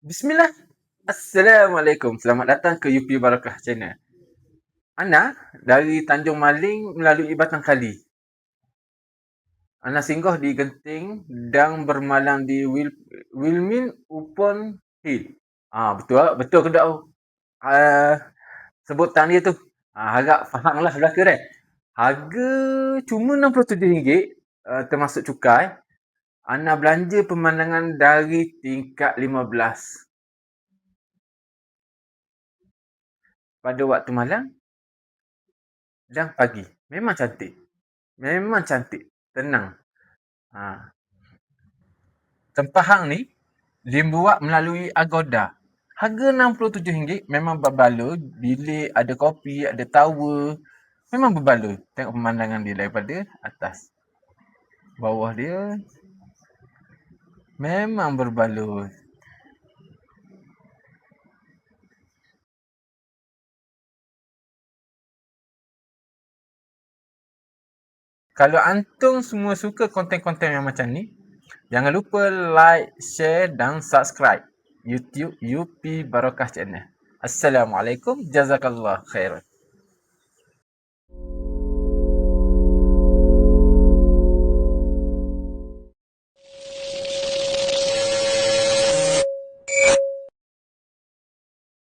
Bismillah. Assalamualaikum. Selamat datang ke UP Barakah Channel. Ana dari Tanjung Maling melalui Batang Kali. Ana singgah di Genting dan bermalam di Wilmin Upon Hill. Betul betul ke tak? Ah, sebutan dia tu. Harap faham lah belaka kan. Harga cuma RM67, termasuk cukai. Ana belanja pemandangan dari tingkat 15. Pada waktu malam dan pagi. Memang cantik. Memang cantik. Tenang. Ha. Tempahang ni dibuat melalui Agoda. Harga RM67 memang berbaloi. Bilik, ada kopi, ada tower. Memang berbaloi. Tengok pemandangan dia daripada atas. Bawah dia memang berbaloi. Kalau antum semua suka konten-konten yang macam ni, jangan lupa like, share dan subscribe YouTube UP Barakah Channel. Assalamualaikum. Jazakallah khairan.